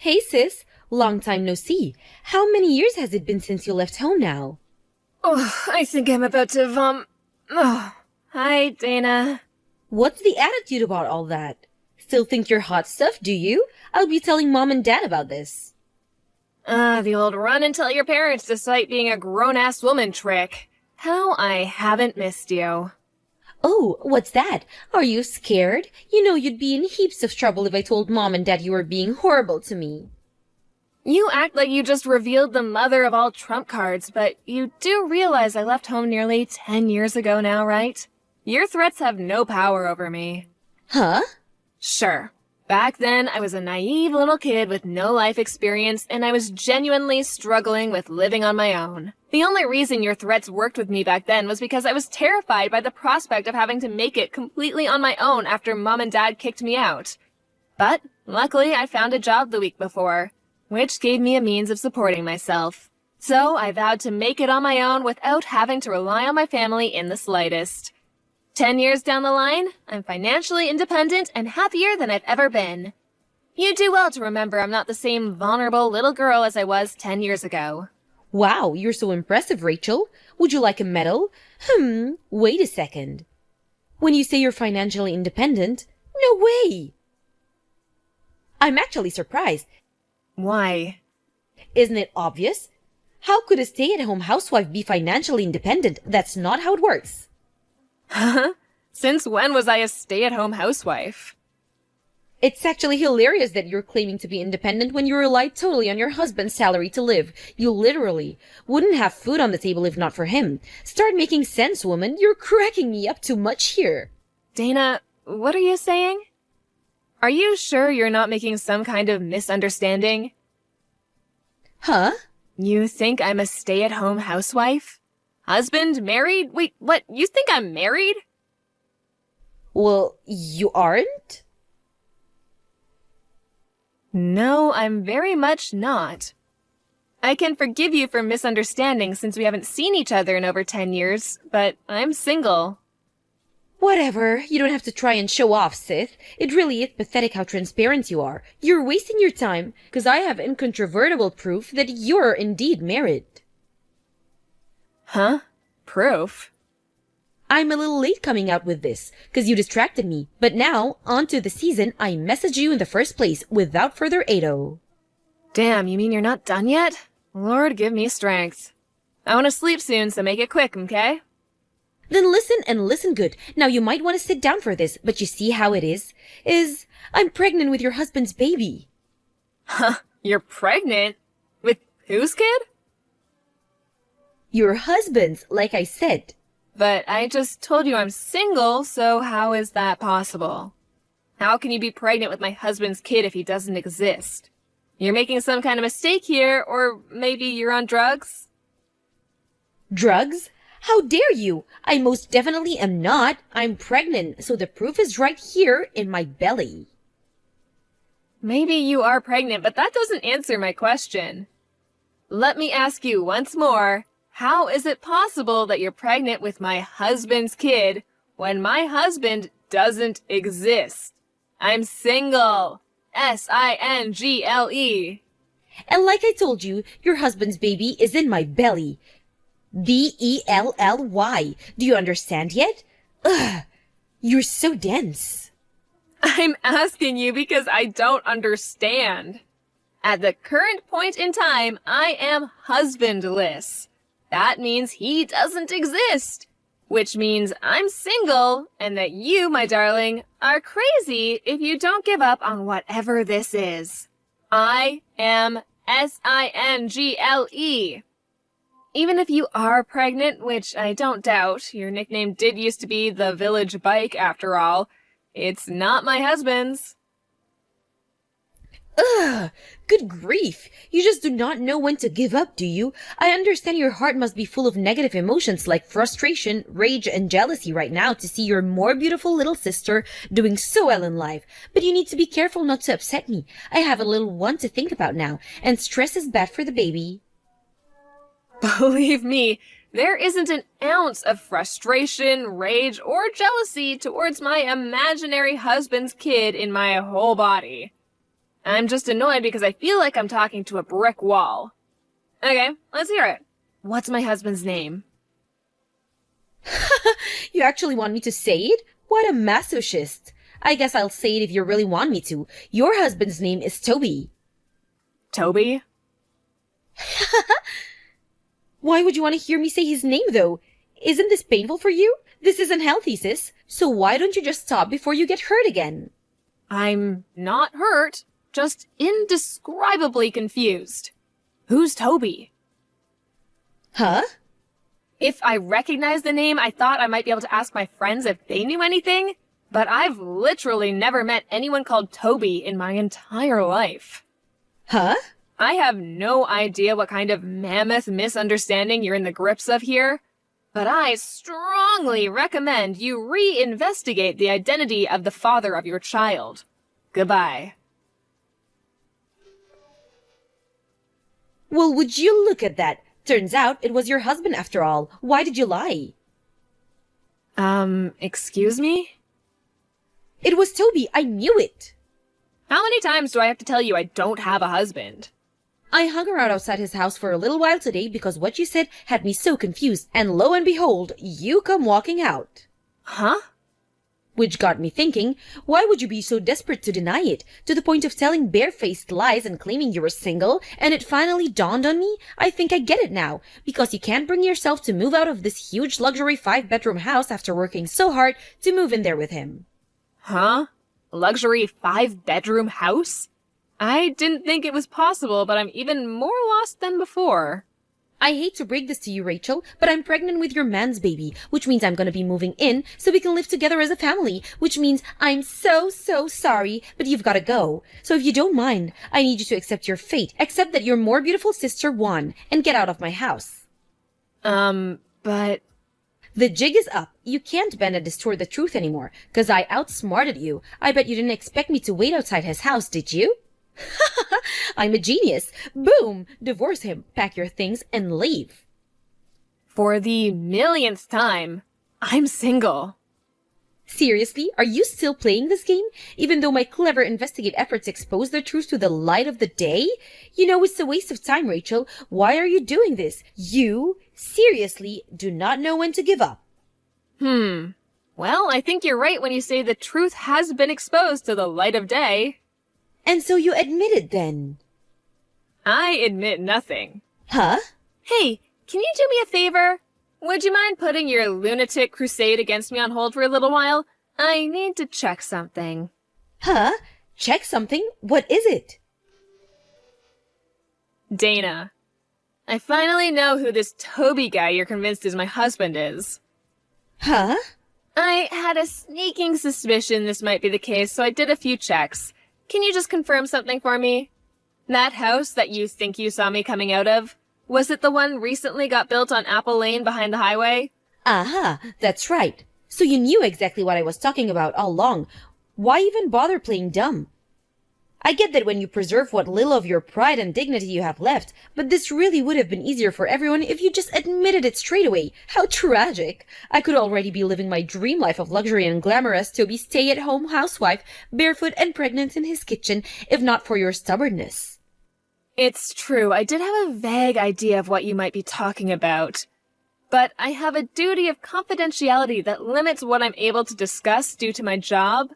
Hey sis, long time no see. How many years has it been since you left home now? Oh, I think I'm about to Oh, hi, Dana. What's the attitude about all that? Still think you're hot stuff, do you? I'll be telling mom and dad about this. The old run and tell your parents despite being a grown-ass woman trick. How I haven't missed you. Oh, what's that? Are you scared? You know you'd be in heaps of trouble if I told mom and dad you were being horrible to me. You act like you just revealed the mother of all trump cards, but you do realize I left home nearly 10 years ago now, right? Your threats have no power over me. Huh? Sure. Back then, I was a naive little kid with no life experience, and I was genuinely struggling with living on my own. The only reason your threats worked with me back then was because I was terrified by the prospect of having to make it completely on my own after mom and dad kicked me out. But, luckily, I found a job the week before, which gave me a means of supporting myself. So I vowed to make it on my own without having to rely on my family in the slightest. 10 years down the line, I'm financially independent and happier than I've ever been. You do well to remember I'm not the same vulnerable little girl as I was 10 years ago. Wow, you're so impressive, Rachel. Would you like a medal? Wait a second. When you say you're financially independent, no way! I'm actually surprised. Why? Isn't it obvious? How could a stay-at-home housewife be financially independent? That's not how it works. Huh? Since when was I a stay-at-home housewife? It's actually hilarious that you're claiming to be independent when you rely totally on your husband's salary to live. You literally wouldn't have food on the table if not for him. Start making sense, woman. You're cracking me up too much here. Dana, what are you saying? Are you sure you're not making some kind of misunderstanding? Huh? You think I'm a stay-at-home housewife? Husband? Married? Wait, what? You think I'm married? Well, you aren't? No, I'm very much not. I can forgive you for misunderstanding since we haven't seen each other in over 10 years, but I'm single. Whatever. You don't have to try and show off, Sith. It really is pathetic how transparent you are. You're wasting your time, because I have incontrovertible proof that you're indeed married. Huh? Proof? I'm a little late coming out with this, because you distracted me. But now, on to the season I messaged you in the first place, without further ado. Damn, you mean you're not done yet? Lord, give me strength. I want to sleep soon, so make it quick, okay? Then listen and listen good. Now you might want to sit down for this, but you see how it is? I'm pregnant with your husband's baby. Huh? You're pregnant? With whose kid? Your husband's, like I said. But I just told you I'm single, so how is that possible? How can you be pregnant with my husband's kid if he doesn't exist? You're making some kind of mistake here, or maybe you're on drugs? Drugs? How dare you? I most definitely am not. I'm pregnant, so the proof is right here in my belly. Maybe you are pregnant, but that doesn't answer my question. Let me ask you once more, how is it possible that you're pregnant with my husband's kid when my husband doesn't exist? I'm single. S-I-N-G-L-E. And like I told you, your husband's baby is in my belly. B-E-L-L-Y. Do you understand yet? Ugh, you're so dense. I'm asking you because I don't understand. At the current point in time, I am husbandless. That means he doesn't exist. Which means I'm single, and that you, my darling, are crazy if you don't give up on whatever this is. I am S-I-N-G-L-E. Even if you are pregnant, which I don't doubt, your nickname did used to be the Village Bike after all, it's not my husband's. Ugh, good grief. You just do not know when to give up, do you? I understand your heart must be full of negative emotions like frustration, rage, and jealousy right now to see your more beautiful little sister doing so well in life. But you need to be careful not to upset me. I have a little one to think about now, and stress is bad for the baby. Believe me, there isn't an ounce of frustration, rage, or jealousy towards my imaginary husband's kid in my whole body. I'm just annoyed because I feel like I'm talking to a brick wall. Okay, let's hear it. What's my husband's name? You actually want me to say it? What a masochist. I guess I'll say it if you really want me to. Your husband's name is Toby. Toby? Why would you want to hear me say his name, though? Isn't this painful for you? This isn't healthy, sis. So why don't you just stop before you get hurt again? I'm not hurt, just indescribably confused. Who's Toby? Huh? If I recognized the name, I thought I might be able to ask my friends if they knew anything, but I've literally never met anyone called Toby in my entire life. Huh? I have no idea what kind of mammoth misunderstanding you're in the grips of here, but I strongly recommend you reinvestigate the identity of the father of your child. Goodbye. Well, would you look at that? Turns out it was your husband after all. Why did you lie? Excuse me? It was Toby. I knew it. How many times do I have to tell you I don't have a husband? I hung around outside his house for a little while today because what you said had me so confused, and lo and behold, you come walking out. Huh? Which got me thinking, why would you be so desperate to deny it, to the point of telling barefaced lies and claiming you were single? And it finally dawned on me, I think I get it now, because you can't bring yourself to move out of this huge luxury 5-bedroom house after working so hard to move in there with him. Huh? Luxury 5-bedroom house? I didn't think it was possible, but I'm even more lost than before. I hate to break this to you, Rachel, but I'm pregnant with your man's baby, which means I'm gonna be moving in so we can live together as a family, which means I'm so sorry, but you've gotta go. So if you don't mind, I need you to accept your fate, accept that your more beautiful sister won, and get out of my house. But... The jig is up. You can't bend and distort the truth anymore, 'cause I outsmarted you. I bet you didn't expect me to wait outside his house, did you? I'm a genius. Boom! Divorce him, pack your things, and leave. For the millionth time, I'm single. Seriously? Are you still playing this game? Even though my clever investigate efforts expose the truth to the light of the day? You know it's a waste of time, Rachel. Why are you doing this? You, seriously, do not know when to give up. Well, I think you're right when you say the truth has been exposed to the light of day. And so you admit it then? I admit nothing. Huh? Hey, can you do me a favor? Would you mind putting your lunatic crusade against me on hold for a little while? I need to check something. Huh? Check something? What is it? Dana, I finally know who this Toby guy you're convinced is my husband is. Huh? I had a sneaking suspicion this might be the case, so I did a few checks. Can you just confirm something for me? That house that you think you saw me coming out of, was it the one recently got built on Apple Lane behind the highway? Aha, that's right. So you knew exactly what I was talking about all along. Why even bother playing dumb? I get that when you preserve what little of your pride and dignity you have left, but this really would have been easier for everyone if you just admitted it straight away. How tragic. I could already be living my dream life of luxury and glamour as Toby's stay-at-home housewife, barefoot and pregnant in his kitchen, if not for your stubbornness. It's true, I did have a vague idea of what you might be talking about. But I have a duty of confidentiality that limits what I'm able to discuss due to my job.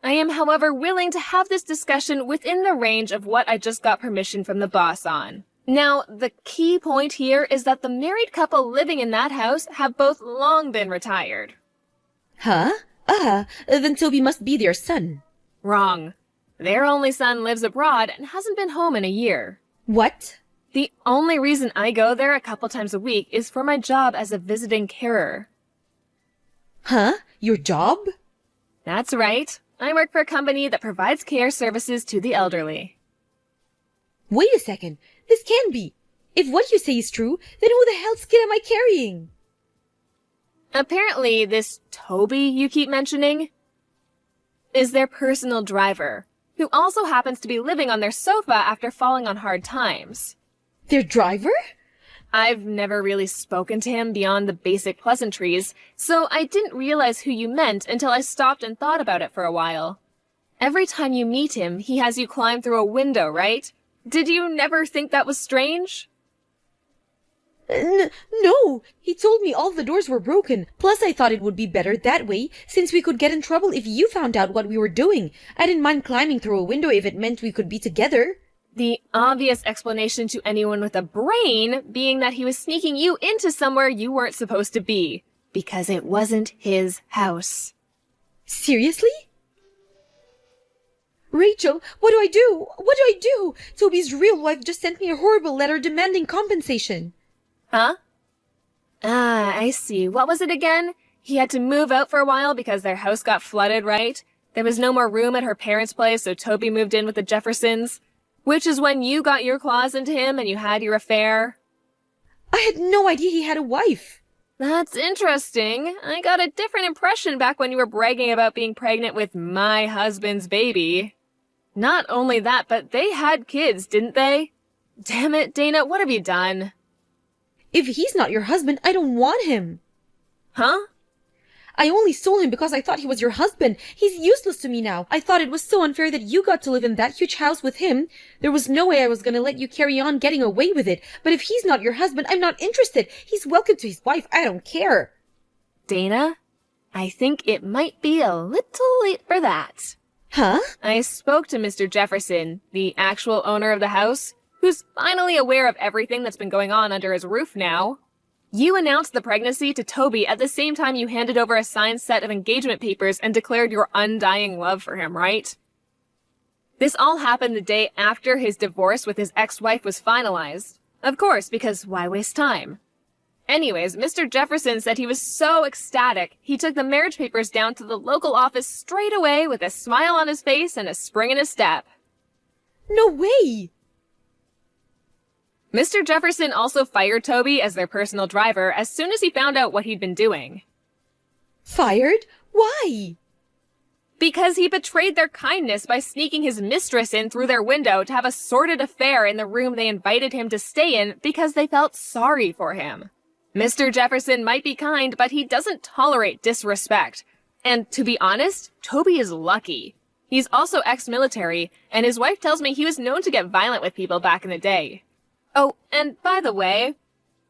I am, however, willing to have this discussion within the range of what I just got permission from the boss on. Now, the key point here is that the married couple living in that house have both long been retired. Huh? Then Toby must be their son. Wrong. Their only son lives abroad and hasn't been home in a year. What? The only reason I go there a couple times a week is for my job as a visiting carer. Huh? Your job? That's right. I work for a company that provides care services to the elderly. Wait a second. This can't be. If what you say is true, then who the hell's kid am I carrying? Apparently, this Toby you keep mentioning is their personal driver, who also happens to be living on their sofa after falling on hard times. Their driver? I've never really spoken to him beyond the basic pleasantries, so I didn't realize who you meant until I stopped and thought about it for a while. Every time you meet him, he has you climb through a window, right? Did you never think that was strange? No, he told me all the doors were broken. Plus, I thought it would be better that way, since we could get in trouble if you found out what we were doing. I didn't mind climbing through a window if it meant we could be together. The obvious explanation to anyone with a brain being that he was sneaking you into somewhere you weren't supposed to be. Because it wasn't his house. Seriously? Rachel, what do I do? What do I do? Toby's real wife just sent me a horrible letter demanding compensation. Huh? Ah, I see. What was it again? He had to move out for a while because their house got flooded, right? There was no more room at her parents' place, so Toby moved in with the Jeffersons. Which is when you got your claws into him and you had your affair. I had no idea he had a wife. That's interesting. I got a different impression back when you were bragging about being pregnant with my husband's baby. Not only that, but they had kids, didn't they? Damn it, Dana, what have you done? If he's not your husband, I don't want him. Huh? I only stole him because I thought he was your husband. He's useless to me now. I thought it was so unfair that you got to live in that huge house with him. There was no way I was gonna let you carry on getting away with it. But if he's not your husband, I'm not interested. He's welcome to his wife. I don't care. Dana, I think it might be a little late for that. Huh? I spoke to Mr. Jefferson, the actual owner of the house, who's finally aware of everything that's been going on under his roof now. You announced the pregnancy to Toby at the same time you handed over a signed set of engagement papers and declared your undying love for him, right? This all happened the day after his divorce with his ex-wife was finalized. Of course, because why waste time? Anyways, Mr. Jefferson said he was so ecstatic, he took the marriage papers down to the local office straight away with a smile on his face and a spring in his step. No way! Mr. Jefferson also fired Toby as their personal driver as soon as he found out what he'd been doing. Fired? Why? Because he betrayed their kindness by sneaking his mistress in through their window to have a sordid affair in the room they invited him to stay in because they felt sorry for him. Mr. Jefferson might be kind, but he doesn't tolerate disrespect. And to be honest, Toby is lucky. He's also ex-military, and his wife tells me he was known to get violent with people back in the day. Oh, and by the way,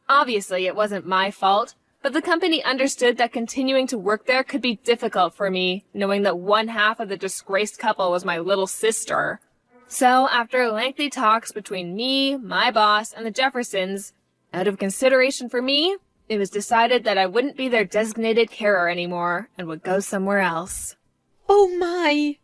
obviously it wasn't my fault, but the company understood that continuing to work there could be difficult for me, knowing that one half of the disgraced couple was my little sister. So, after lengthy talks between me, my boss, and the Jeffersons, out of consideration for me, it was decided that I wouldn't be their designated carer anymore and would go somewhere else. Oh my!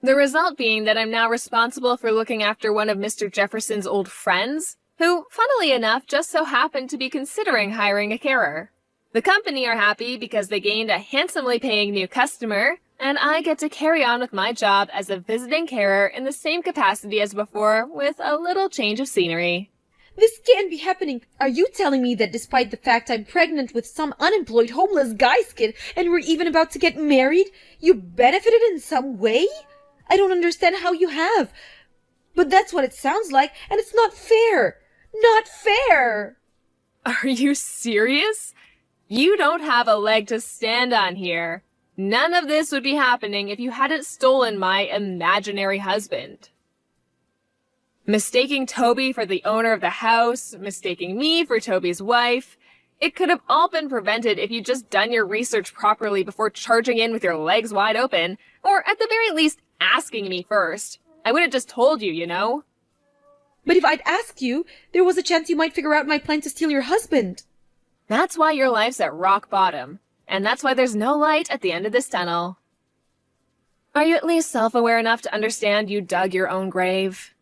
The result being that I'm now responsible for looking after one of Mr. Jefferson's old friends, who, funnily enough, just so happened to be considering hiring a carer. The company are happy because they gained a handsomely paying new customer, and I get to carry on with my job as a visiting carer in the same capacity as before, with a little change of scenery. This can't be happening. Are you telling me that despite the fact I'm pregnant with some unemployed homeless guy's kid and we're even about to get married, you benefited in some way? I don't understand how you have. But that's what it sounds like, and it's not fair. Not fair! Are you serious? You don't have a leg to stand on here. None of this would be happening if you hadn't stolen my imaginary husband. Mistaking Toby for the owner of the house, mistaking me for Toby's wife, it could have all been prevented if you'd just done your research properly before charging in with your legs wide open, or at the very least, asking me first. I would have just told you, you know? But if I'd asked you, there was a chance you might figure out my plan to steal your husband. That's why your life's at rock bottom, and that's why there's no light at the end of this tunnel. Are you at least self-aware enough to understand you dug your own grave?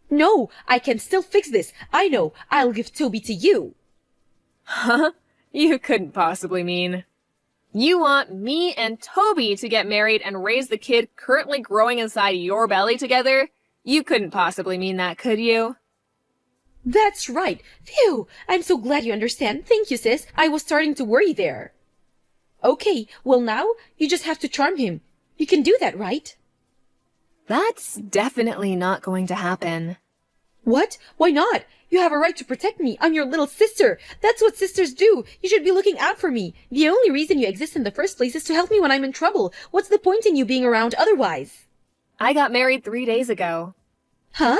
No, I can still fix this. I know. I'll give Toby to you. Huh? You couldn't possibly mean. You want me and Toby to get married and raise the kid currently growing inside your belly together? You couldn't possibly mean that, could you? That's right. Phew! I'm so glad you understand. Thank you, sis. I was starting to worry there. Okay, well now, you just have to charm him. You can do that, right? That's definitely not going to happen. What? Why not? You have a right to protect me. I'm your little sister. That's what sisters do. You should be looking out for me. The only reason you exist in the first place is to help me when I'm in trouble. What's the point in you being around otherwise? I got married 3 days ago. Huh?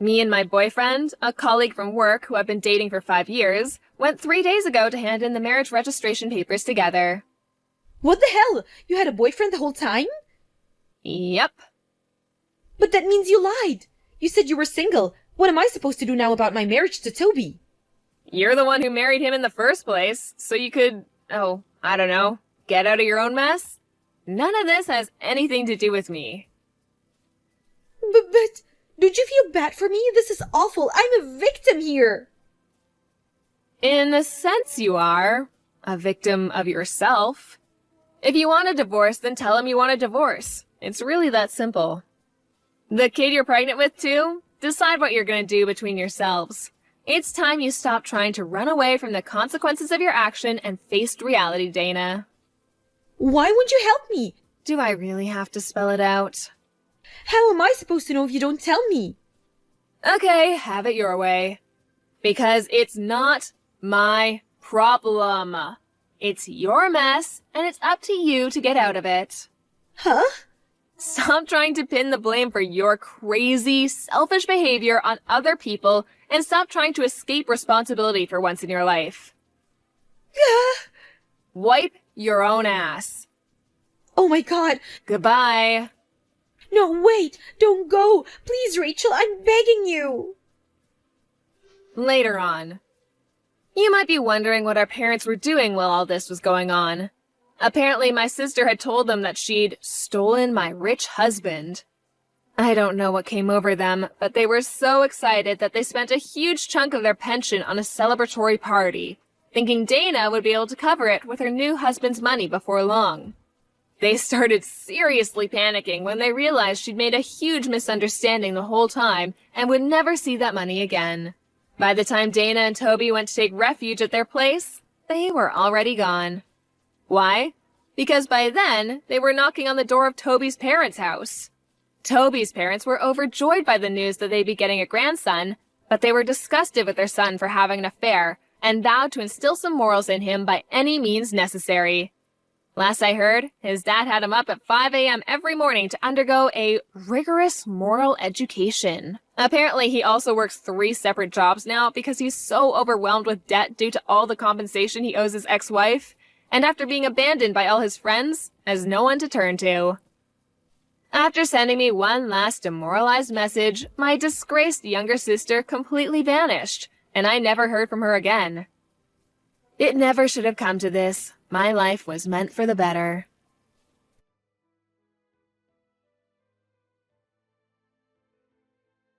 Me and my boyfriend, a colleague from work who I've been dating for 5 years, went 3 days ago to hand in the marriage registration papers together. What the hell? You had a boyfriend the whole time? Yep. But that means you lied. You said you were single. What am I supposed to do now about my marriage to Toby? You're the one who married him in the first place, so you could, I don't know, get out of your own mess? None of this has anything to do with me. But don't you feel bad for me? This is awful. I'm a victim here. In a sense, you are a victim of yourself. If you want a divorce, then tell him you want a divorce. It's really that simple. The kid you're pregnant with, too? Decide what you're going to do between yourselves. It's time you stop trying to run away from the consequences of your action and faced reality, Dana. Why won't you help me? Do I really have to spell it out? How am I supposed to know if you don't tell me? Okay, have it your way. Because it's not my problem. It's your mess, and it's up to you to get out of it. Huh? Stop trying to pin the blame for your crazy, selfish behavior on other people, and stop trying to escape responsibility for once in your life. Wipe your own ass. Oh my God. Goodbye. No, wait. Don't go. Please, Rachel, I'm begging you. Later on. You might be wondering what our parents were doing while all this was going on. Apparently, my sister had told them that she'd stolen my rich husband. I don't know what came over them, but they were so excited that they spent a huge chunk of their pension on a celebratory party, thinking Dana would be able to cover it with her new husband's money before long. They started seriously panicking when they realized she'd made a huge misunderstanding the whole time and would never see that money again. By the time Dana and Toby went to take refuge at their place, they were already gone. Why? Because by then, they were knocking on the door of Toby's parents' house. Toby's parents were overjoyed by the news that they'd be getting a grandson, but they were disgusted with their son for having an affair and vowed to instill some morals in him by any means necessary. Last I heard, his dad had him up at 5 a.m. every morning to undergo a rigorous moral education. Apparently, he also works 3 separate jobs now because he's so overwhelmed with debt due to all the compensation he owes his ex-wife, and after being abandoned by all his friends, has no one to turn to. After sending me one last demoralized message, my disgraced younger sister completely vanished, and I never heard from her again. It never should have come to this. My life was meant for the better.